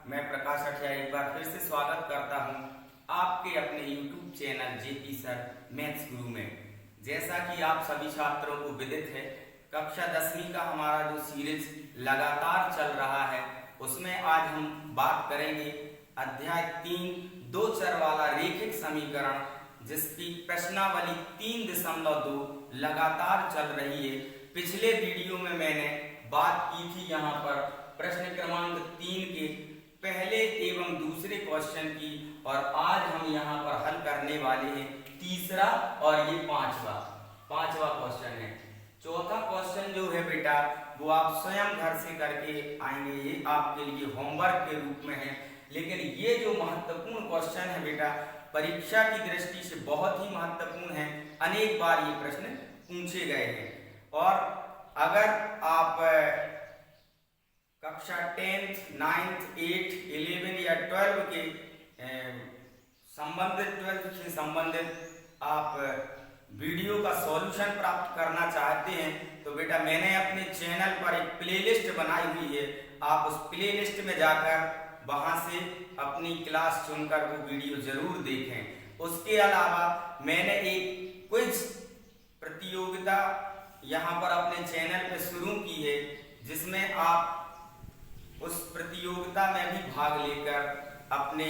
मैं प्रकाश अठिया एक बार फिर से स्वागत करता हूं आपके अपने YouTube channel JP sir maths गुरु में। जैसा कि आप सभी छात्रों को विदित है, कक्षा 10वीं का हमारा जो सीरीज लगातार चल रहा है उसमें आज हम बात करेंगे अध्याय 3 दो चर वाला रैखिक समीकरण, जिसकी प्रश्नावली 3.2 लगातार चल रही है। पिछले वीडियो में मैंने बात की थी यहाँ पर प्रश्न क्रमांक 3 के पहले एवं दूसरे क्वेश्चन की, और आज हम यहाँ पर हल करने वाले हैं तीसरा और ये पांचवा क्वेश्चन है। चौथा क्वेश्चन जो है बेटा वो आप स्वयं घर से करके आएंगे, ये आपके लिए होमवर्क के रूप में है। लेकिन ये जो महत्वपूर्ण क्वेश्चन है बेटा परीक्षा की दृष्टि से बहुत ही महत्वपूर्ण है, अनेक बार ये प्रश्न पूछे गए हैं। और अगर आप कक्षा 10th, 9th, 8th, 11 या 12 के संबंधित 12th से संबंधित आप वीडियो का सॉल्यूशन प्राप्त करना चाहते हैं तो बेटा मैंने अपने चैनल पर एक प्लेलिस्ट बनाई हुई है। आप उस प्लेलिस्ट में जाकर वहां से अपनी क्लास चुनकर वो वीडियो जरूर देखें। उसके अलावा मैंने एक क्विज प्रतियोगिता यहाँ पर अपने चैनल पे शुरू की है, जिसमें आप उस प्रतियोगिता में भी भाग लेकर अपने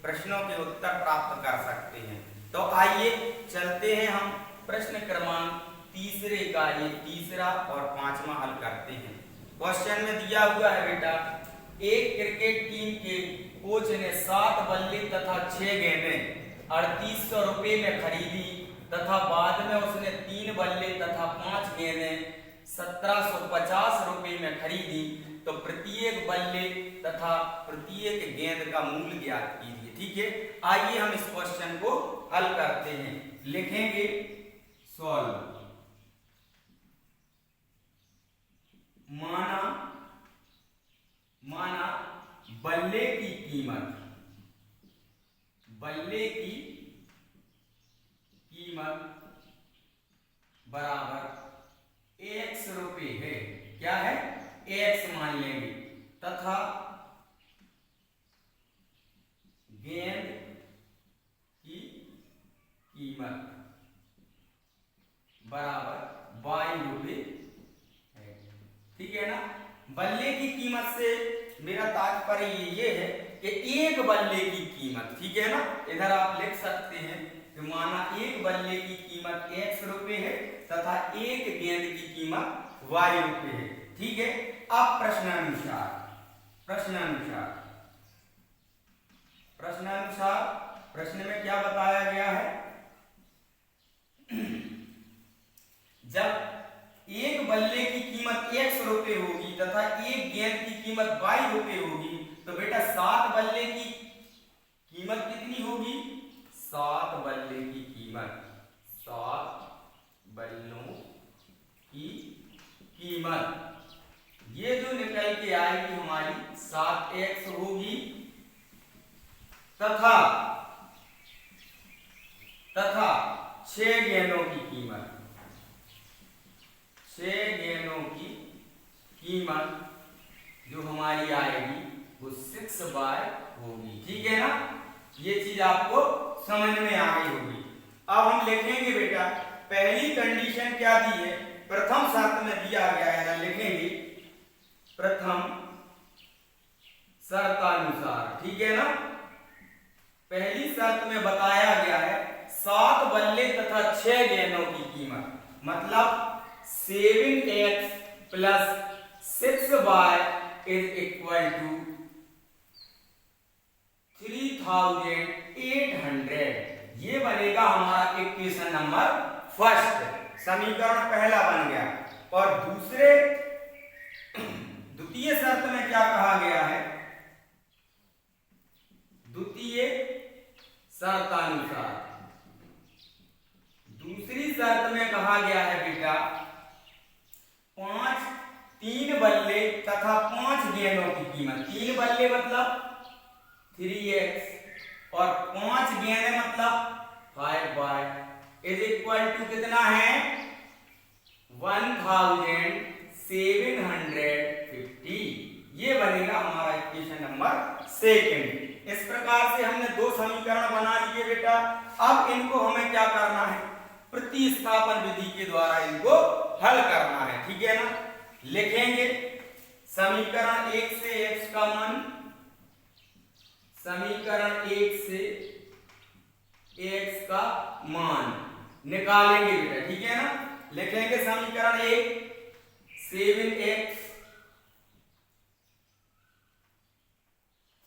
प्रश्नों के उत्तर प्राप्त कर सकते हैं। तो आइए चलते हैं हम प्रश्न क्रमांक तीसरे का ये तीसरा और पांचवा हल करते हैं। क्वेश्चन में दिया हुआ है बेटा, एक क्रिकेट टीम के कोच ने 7 बल्ले तथा 6 गेंदें 3800 रुपए में खरीदी तथा बाद में उसने 3 बल्ले तथा 5 गेंदें 1750 रुपए में खरीदी, तो प्रत्येक बल्ले तथा प्रत्येक गेंद का मूल्य ज्ञात कीजिए। ठीक है, आइए हम इस क्वेश्चन को हल करते हैं। लिखेंगे सॉल्व। माना बल्ले की कीमत बराबर x रुपए है। क्या है? x मान लेंगे, तथा गेंद की कीमत बराबर y रुपए है। ठीक है ना। बल्ले की कीमत से मेरा तात्पर्य ये है कि एक बल्ले की कीमत, ठीक है ना, इधर आप लिख सकते हैं कि माना एक बल्ले की कीमत x रुपए है तथा एक गेंद की कीमत y रुपए है। ठीक है। अब प्रश्नानुसार प्रश्न में क्या बताया गया है? जब एक बल्ले की कीमत x रुपए होगी तथा एक गेंद की कीमत y रुपए होगी, तो बेटा 7 बल्ले की कीमत कितनी होगी? 7 बल्ले की कीमत, 7 बल्लों की कीमत ये जो निकल के आएगी हमारी 7x होगी, तथा 6 गेंदों की कीमत, 6 गेंदों की कीमत जो हमारी आएगी वो 6y होगी। ठीक है ना। ये चीज आपको समझ में आ गई होगी। अब हम लिखेंगे बेटा पहली कंडीशन क्या दी है, प्रथम शर्त में दिया गया है, लिखेंगे प्रथम शर्तानुसार। ठीक है ना। पहली शर्त में बताया गया है 7 बल्ले तथा 6 गेंदों की कीमत, मतलब 7x plus 6y is equal to 3800। ये बनेगा हमारा इक्वेशन नंबर फर्स्ट, समीकरण पहला बन गया। और द्वितीय शर्त में क्या कहा गया है? द्वितीय शर्तानुसार दूसरी शर्त में कहा गया है बेटा 3 बल्ले तथा 5 गेंदों की कीमत, 3 बल्ले मतलब 3x और 5 गेंदें मतलब 5y इज इक्वल टू कितना है? 1750। ये बनेगा हमारा इक्वेशन नंबर सेकंड। इस प्रकार से हमने दो समीकरण बना लिए बेटा। अब इनको हमें क्या करना है, प्रतिस्थापन विधि के द्वारा इनको हल करना है, ठीक है ना। लिखेंगे समीकरण 1 से x का मान, समीकरण 1 से x का मान निकालेंगे बेटा, ठीक है ना। लिखेंगे समीकरण 1 7x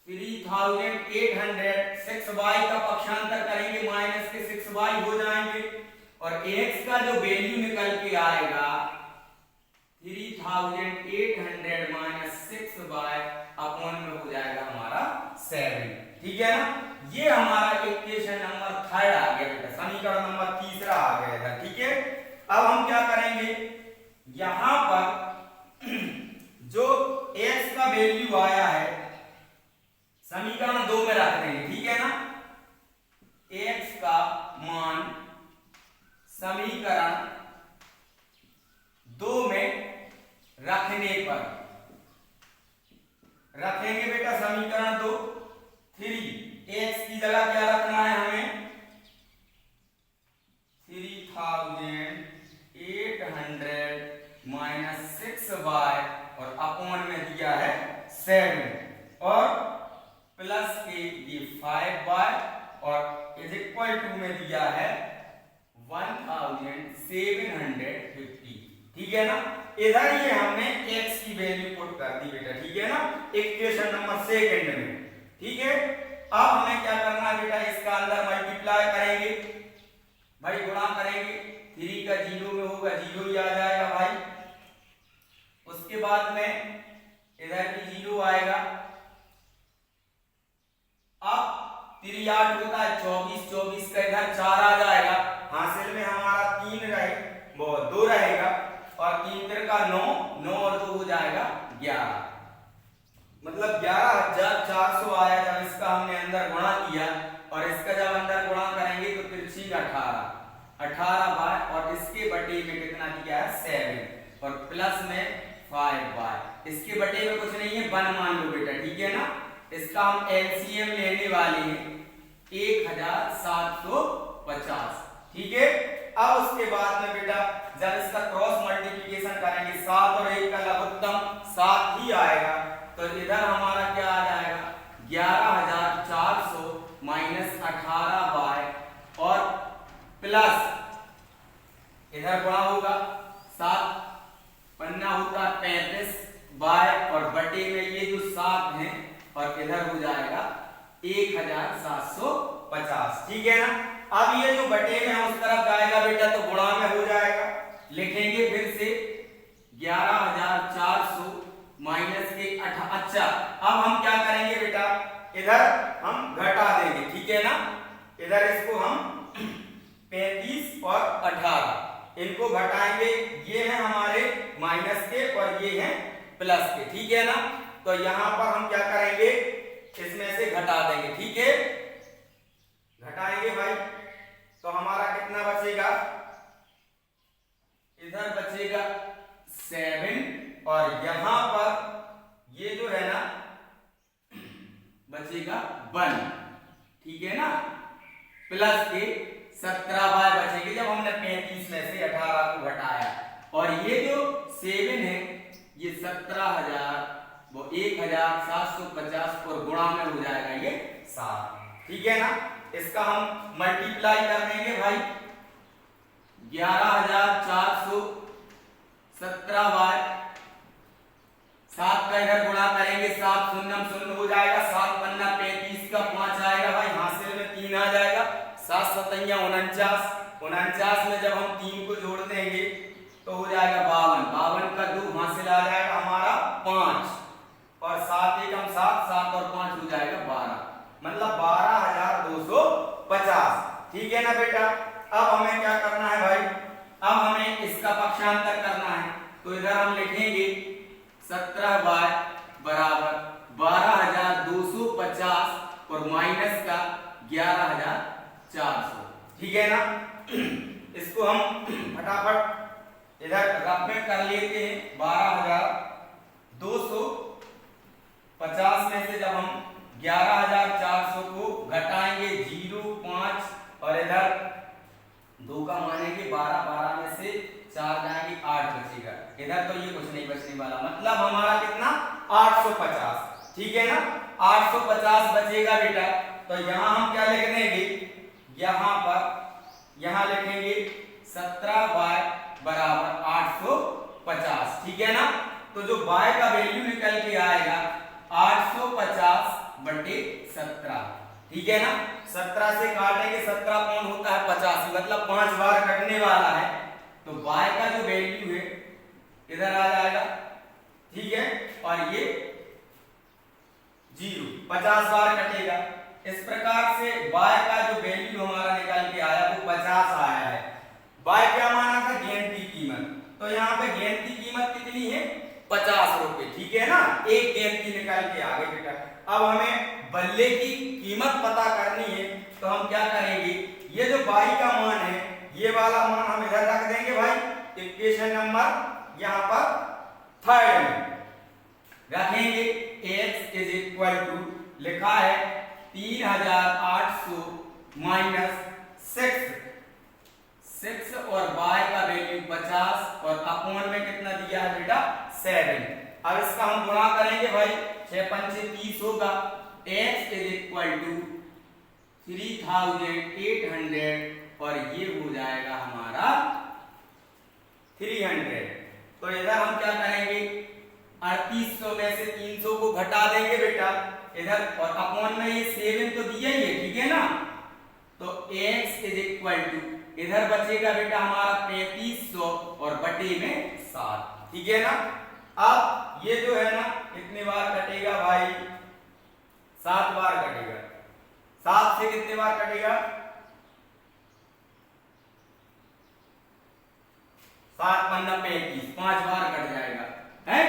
3800 6y का पक्षांतर करेंगे, माइनस के 6y हो जाएंगे और x का जो वैल्यू निकल के आएगा 3800 माइनस 6y अपॉन में हो जाएगा हमारा 7, ठीक है ना। ये हमारा इक्वेशन नंबर 3 आ गया बेटा, समीकरण नंबर 3 आ गया था, ठीक है। अब हम क्या करेंगे, यहां पर जो x का वैल्यू आया है समीकरण 2 में रख देंगे, ठीक है ना। x का मान समीकरण 2 में रखने पर रखेंगे बेटा, समीकरण 2 3x की जगह क्या रखना है हमें 3800 माइनस 6y और अपॉन में दिया है 7 और प्लस के ये 5y और इज इक्वल टू में दिया है 1750, ठीक है ना। इधर ये हमने x की वैल्यू पुट कर दी बेटा, ठीक है ना, इक्वेशन नंबर सेकंड में, ठीक है। अब हमें क्या करना है बेटा, इसका अंदर मल्टीप्लाई करेंगे भाई, गुणा करेंगे, 3 का 0 में होगा 0 ही आ जाएगा भाई। उसके बाद में इधर भी 0 आएगा। अब 3 8 होता है 24, 24 का इधर 4 आ जाएगा, हासिल में हमारा 3 रहे वो 2 रहेगा और 3 3 का 9, 9 और 2 हो जाएगा 11, मतलब 11400 आया जब इसका हमने अंदर गुणा किया और इसका जब अंदर गुणा करेंगे तो तिरछी 18 बाय और इसके बटे में कितना दिया है 7 और प्लस में 5y, इसके बटे में कुछ नहीं है 1 मान लो बेटा, ठीक है ना। इसका हम एलसीएम लेने वाले हैं 1750, ठीक है। अब उसके बाद में बेटा जब इसका क्रॉस मल्टीप्लिकेशन करेंगे 7 और 1 का लघुत्तम 7 ही आएगा, तो इधर हमारा क्या आ जाएगा 11400 माइनस 18y और प्लस इधर गुणा होगा 7 पन्ना होता 35y और बटे में ये जो 7 हैं और इधर हो जाएगा 1750, ठीक है ना। अब ये जो बटे में उस तरफ जाएगा बेटा तो गुणा में हो जाएगा, लिखेंगे फिर से 11400 माइनस के 18। अच्छा अब हम क्या करेंगे बेटा, इधर हम घटा देंगे, ठीक है ना। इधर इसको हम 35 और 18 इनको घटाएंगे, ये हैं हमारे माइनस के और ये हैं प्लस के, ठीक है ना। तो यहां पर हम क्या करेंगे, इसमें से घटा देंगे, ठीक है। घटाएंगे भाई तो हमारा कितना बचेगा, इधर बचेगा 7 और यहां पर ये जो है ना बचेगा 1, ठीक है ना, प्लस के 17y बचेंगे जब हमने 35 में से 18 को घटाया और ये जो 7 है ये 17000 वो 1750 और गुणा में हो जाएगा ये 7, ठीक है ना। इसका हम मल्टीप्लाई कर देंगे भाई 11400 17y 7 का इधर गुणा करेंगे 7 शून्य शून्य हो जाएगा, 7 पन्ना 35 का 5 आएगा भाई, हासिल में 3 आ जाएगा, 7 सतैया 49, 49 में जब हम 3 को जोड़ देंगे तो हो जाएगा 52, 52 का 2 हासिल आ जाएगा हमारा 5 और 7 एकम 7, 7 और 5 हो जाएगा 12, मतलब 12250, ठीक है ना बेटा। अब हमें क्या करना है भाई, अब हमें इसका पक्षांतर करना है, तो इधर हम लिखेंगे 17y बराबर 12250 और माइनस का 11400, ठीक है ना। इसको हम फटाफट इधर रफ में कर लेते हैं, 12250 50 में से जब हम 11,400 को घटाएंगे 0, 5 और इधर 2 का मानेंगे 12, 12 में से 4 जाएंगे 8 बचेगा। इधर तो ये कुछ नहीं बचने वाला, मतलब हमारा कितना 850, ठीक है ना। 850 बचेगा बेटा। तो यहाँ हम क्या लिख देंगे, यहाँ लिखेंगे 17 y बराबर 850, ठीक है ना। तो जो y का वैल्यू निकल के आएगा 850 बटे 17, ठीक है ना। 17 से काटेंगे, 17 कौन होता है 85, मतलब 5 बार कटने वाला है। तो y का जो वैल्यू है इधर आ जाएगा, ठीक है। और ये 0, 50 बार कटेगा। इस प्रकार से y का जो वैल्यू हमारा निकल के आया वो 50 आया है। y क्या माना था, गेंद की कीमत। तो यहाँ पे गेंद की कीमत कितनी है, 50 रुपए, ठीक है ना। एक गेंद की निकल के आ गई बेटा। अब हमें बल्ले की कीमत पता करनी है, तो हम क्या करेंगे, ये जो y का मान है ये वाला मान हम इधर रख देंगे भाई। इक्वेशन नंबर यहाँ पर थर्ड में रखेंगे। x इज इक्वल टू लिखा है 3,800 माइनस 6 और y का वैल्यू 50 और अपॉन में कितना दिया है बेटा 7। अब इसका हम गुणा करेंगे भाई, 6 पंचे 30 होगा। x इज इक्वल टू 3,800 और ये हो जाएगा हमारा 300। तो इधर हम क्या करेंगे, 3800 में से 300 को घटा देंगे बेटा इधर, और अपॉन में ये 7 तो दिया ही है, ठीक है ना। तो x इज इक्वल टू इधर बचेगा बेटा हमारा 3500 और बटे में 7, ठीक है ना। अब ये जो है ना कितने बार कटेगा भाई, 7 बार कटेगा। 7 से कितने बार कटेगा, 7 पन्ना 35, 5 बार कट जाएगा है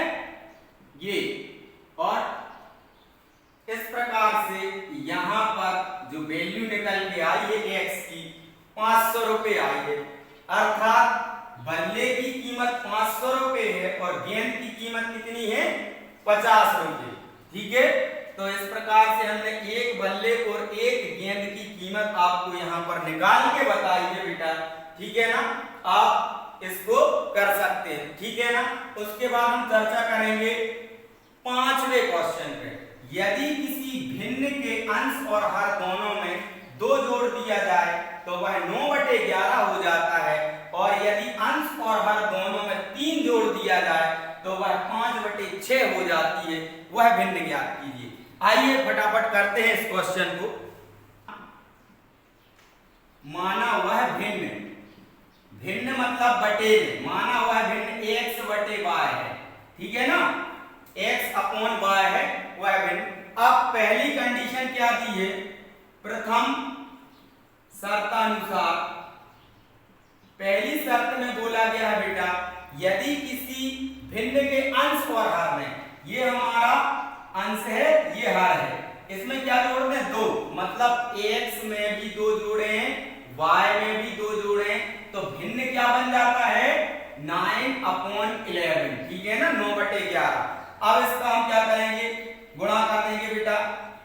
ये। और इस प्रकार से यहां पर जो वैल्यू निकल के आई है x की 500 रुपए आई है, अर्थात बल्ले की कीमत 500 रुपए है और गेंद की कीमत कितनी है 50 रुपए, ठीक है। तो इस प्रकार से हमने एक बल्ले और एक गेंद की कीमत आपको यहाँ पर निकाल के बताई है बेटा, ठीक है ना। आप इसको कर सकते हैं, ठीक है ना। उसके बाद हम चर्चा करेंगे 5वें क्वेश्चन पे। यदि किसी भिन्न के अंश और हर दोनों में 2 जोड़ दिया जाए तो वह 9/11 हो जाता है, और यदि अंश और हर दोनों में 3 जोड़ दिया जाए तो वह 5/6 हो जाती है। वह भिन्न ज्ञात कीजिए। आइए फटाफट करते हैं इस क्वेश्चन को। माना वह भिन्न, भिन्न मतलब बटे में, माना वह भिन्न x बटे y है, ठीक है ना। x अपॉन y है वह भिन्न। अब पहली कंडीशन क्या दी है, प्रथम शर्तानुसार पहली शर्त में बोला गया है बेटा, यदि किसी भिन्न के अंश और हर में, ये हमारा अंश है ये हर है, इसमें क्या जोड़ते हैं 2, मतलब x में भी 2 जोड़े हैं, y में भी 2 जोड़े हैं, तो भिन्न क्या बन जाता है 9/11, ठीक है ना, 9/11। अब इसका हम क्या करेंगे, गुणा कर देंगे बेटा,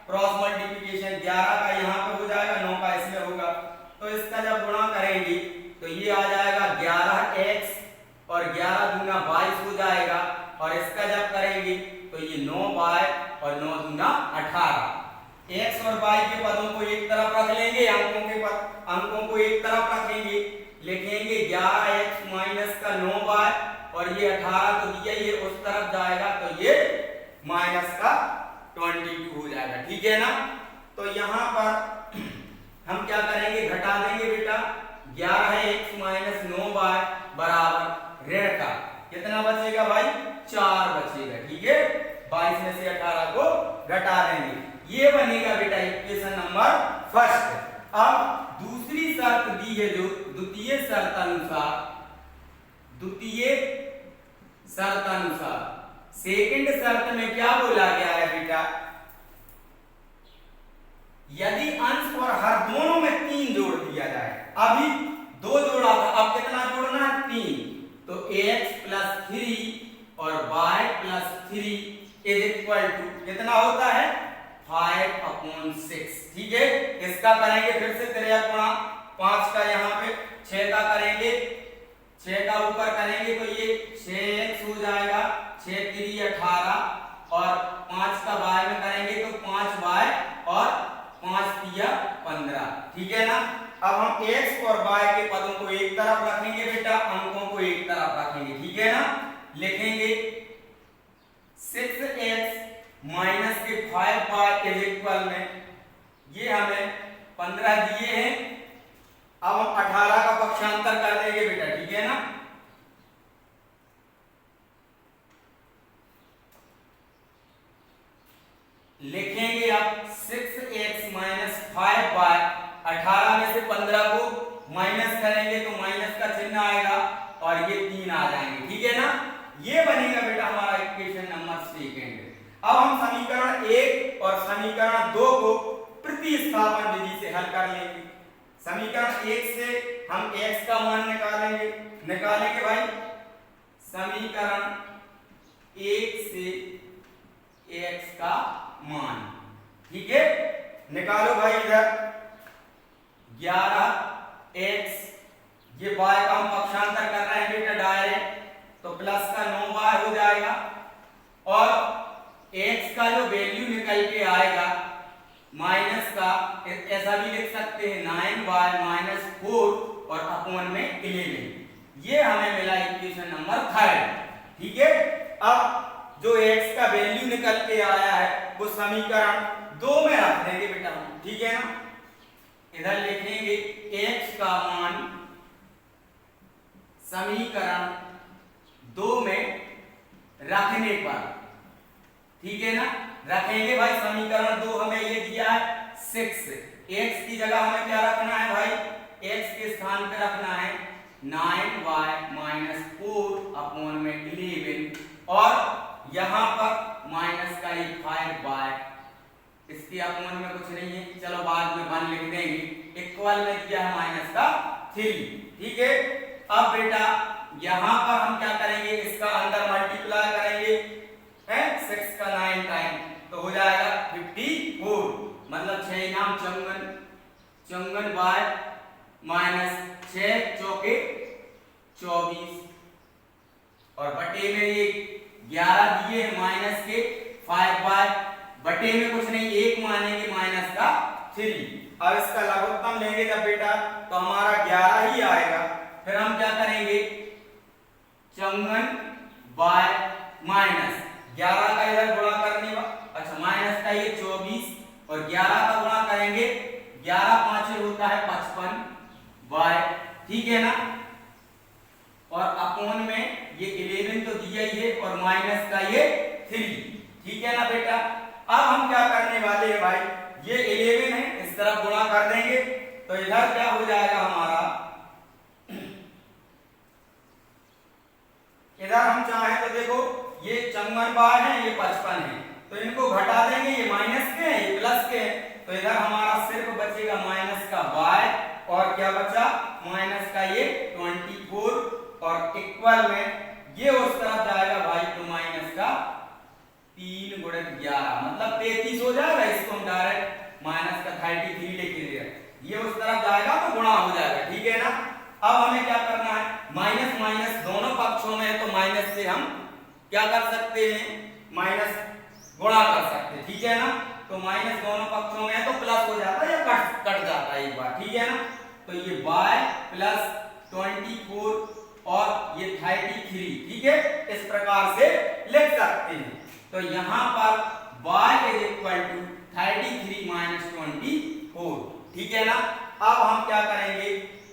क्रॉस मल्टीप्लिकेशन, 11 का यहाँ पे हो जाएगा, 9 का इसमें होगा। तो इसका जब गुणा करेंगे तो ये आ जाएगा 11x और 11 दूना 22 हो जाएगा, और इसका जब करेंगे तो ये 9y और 9 दूना 18। x और y के पदों को एक तरफ रख लेंगे, अंकों को एक तरफ रखेंगे, लिखेंगे 11x माइनस का 9y, और ये 18 तो दिया ही है, उस तरफ जाएगा तो ये माइनस का 22 हो जाएगा, ठीक है ना। तो यहाँ पर हम क्या करेंगे, घटा देंगे बेटा, 11x माइनस 9y बराबर ऋण का कितना बचेगा भाई 4 बचेगा, ठीक है। 22 में से 18 को घटा देंगे, ये बनेगा बेटा इक्वेशन नंबर फर्स्ट। अब दूसरी शर्त दी है जो द्वितीय शर्त अनुसार सेकंड शर्त में क्या बोला गया है बेटा, यदि अंश और हर दोनों में 3 जोड़ दिया जाए, अभी 2 जोड़ा था, अब कितना जोड़ना है 3, तो x + 3 और y + 3 इज इक्वल टू कितना कितना होता है 5/6। ठीक है, इसका करेंगे फिर से 3 गुणा 5 का यहाँ पे 6 का करेंगे, 6 का ऊपर करेंगे तो ये 6x हो जाएगा, 6 3 18 और 5 का y में करेंगे तो 5y और 5 3 15। ठीक है ना। अब हम x और y के पदों को एक तरफ रखेंगे बेटा, अंकों को एक तरफ रखेंगे। ठीक है ना, लिखेंगे 6x माइनस के 5y इज इक्वल में, ये हमें 15 दिए हैं। अब हम 18 का पक्षांतर कर देंगे बेटा। ठीक है ना, लिखेंगे अब 6x माइनस 5y, 18 में से 15 को माइनस करेंगे तो माइनस का चिन्ह आएगा और ये 3 आ जाएंगे। ठीक है ना, ये बनेगा बेटा हमारा इक्वेशन नंबर 2। अब हम समीकरण 1 और समीकरण 2 को प्रतिस्थापन विधि से हल कर लेंगे। समीकरण 1 से हम x का मान निकालेंगे भाई। समीकरण 1 से x का मान, ठीक है, निकालो भाई। इधर 11x, ये y का हम पक्षांतर कर रहे हैं बेटा डायरेक्ट, तो प्लस का 9y हो जाएगा और x का जो वैल्यू निकल के आएगा माइनस का, ऐसा भी लिख सकते हैं 9y माइनस 4 और अपॉन में 11। ये हमें मिला इक्वेशन नंबर 3। ठीक है, अब जो x का वैल्यू निकल के आया है वो समीकरण 2 में रख देंगे बेटा हम। ठीक है ना, इधर लिखेंगे x का मान समीकरण 2 में रखने पर। ठीक है ना, रखेंगे भाई। समीकरण 2 हमें ये दिया है 6, x की जगह हमें क्या रखना है भाई, x के स्थान पे रखना है 9y माइनस 4 अपॉन में 11 और यहां पर माइनस का 5y, इसके अपॉन में कुछ नहीं है, चलो बाद में 1 लिख देंगे। इक्वल में दिया है माइनस का 3। ठीक है, अब बेटा यहां पर हम क्या करेंगे, इसका अंदर मल्टीप्लाई करेंगे, है 6 का 9 टाइम तो हो जाएगा 54, मतलब 6 नाम 54 y माइनस 6 चौके 24 और बटे में ये 11 दिए माइनस के 5y, बटे में कुछ नहीं, 1 मानेंगे माइनस का 3। अब इसका लघुत्तम लेंगे जब बेटा तो हमारा 11 ही आएगा। फिर हम क्या करेंगे, 54y माइनस 11 का इधर गुणा करने, अच्छा माइनस का ये 24 और 11 का गुणा करेंगे, 11 5 होता है 55y। ठीक है ना, और अपॉन में ये 11 तो दिया ही है और माइनस का ये 3। ठीक है ना बेटा, अब हम क्या करने वाले हैं भाई, ये 11 है, इस तरफ गुणा कर देंगे तो इधर क्या हो जाएगा हमारा, इधर हम चाहें तो देखो ये 54 है, ये 55 है, तो इनको घटा देंगे, ये माइनस के हैं ये प्लस के हैं, तो इधर हमारा सिर्फ बचेगा माइनस का y और क्या बचा माइनस का ये 24 और इक्वल में ये उस तरफ जाएगा भाई तो माइनस का 3 गुणित 11 मतलब 33 हो जाएगा। इसको हम डायरेक्ट माइनस का 33 लेके दे, ये उस तरफ जाएगा तो गुणा हो जाएगा। ठीक है ना, अब हमें क्या करना है, माइनस माइनस दोनों पक्षों में है तो माइनस से हम क्या कर सकते हैं, माइनस गुणा कर सकते हैं। ठीक है ना, तो माइनस दोनों पक्षों में है तो प्लस हो जाता है या कट जाता है एक बार। ठीक है ना, तो ये y प्लस 24 और ये 33, ठीक है, इस प्रकार से लिख सकते हैं। तो यहाँ पर y is equal to 33 minus 24। ठीक है ना, अब हम क्या करेंगे,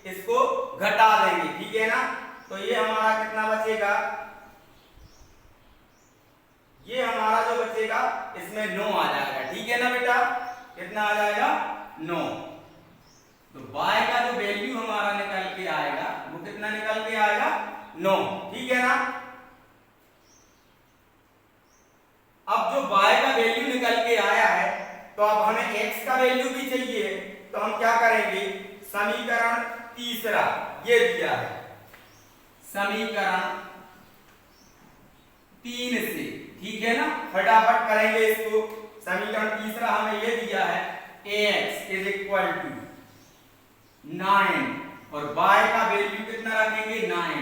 इसको घटा देंगे। ठीक है ना, तो ये हमारा कितना बचेगा, ये हमारा जो बचेगा इसमें 9 आ जाएगा। ठीक है ना बेटा, कितना आ जाएगा 9। तो y का जो वैल्यू हमारा निकल के आएगा वो कितना निकल के आएगा 9। ठीक है ना, अब जो y का वैल्यू निकल के आया है तो अब हमें x का वैल्यू भी चाहिए, तो हम क्या करेंगे, समीकरण तीसरा ये दिया है, समीकरण 3 से, ठीक है ना, फटाफट करेंगे इसको। समीकरण तीसरा हमें ये दिया है ax इज इक्वल टू 9 और y का वैल्यू कितना रखेंगे 9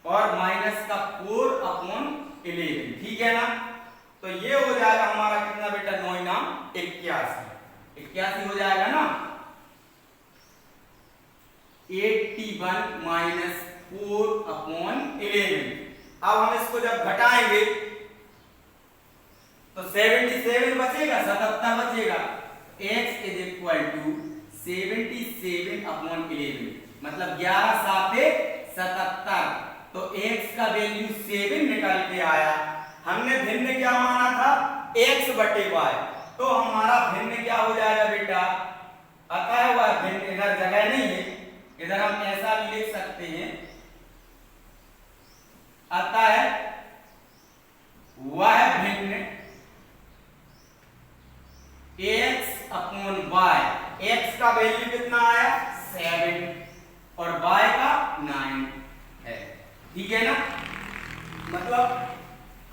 और माइनस का 4/11, ठीक है ना। तो ये हो जाएगा हमारा कितना बेटा 9 नाम 81 हो जाएगा ना। 81 माइनस 4/11। अब हम इसको जब घटाएंगे तो 77 बचेगा, 77 बचेगा। x इज इक्वल टू 77/11 मतलब 11 साते 77। तो x का वैल्यू 7 निकल के आया। हमने भिन्न क्या माना था x बटे y, तो हमारा भिन्न क्या हो जाएगा बेटा, अतः वह भिन्न, इधर जगह नहीं है, इधर हम ऐसा भी लिख सकते हैं, अतः वह भिन्न x/y, x का वैल्यू कितना आया 7 और y का 9 है, ठीक है ना। मतलब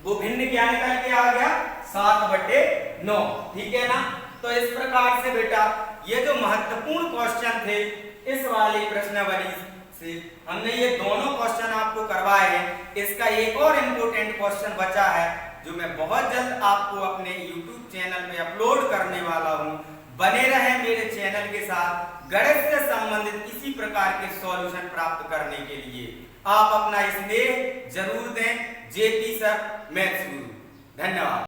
वो भिन्न क्या निकल के आ गया 7/9, ठीक है ना। तो इस प्रकार से बेटा ये जो महत्वपूर्ण क्वेश्चन थे इस वाली प्रश्नावली से हमने ये दोनों क्वेश्चन आपको करवाए हैं। इसका एक और इम्पोर्टेंट क्वेश्चन बचा है जो मैं बहुत जल्द आपको अपने YouTube चैनल में अपलोड करने वाला हूं। बने रहें मेरे चैनल के साथ। गणित से संबंधित इसी प्रकार के सॉल्यूशन प्राप्त करने के लिए आप अपना स्नेह जरूर दें। जेपी सर मैथ्स गुरु। धन्यवाद।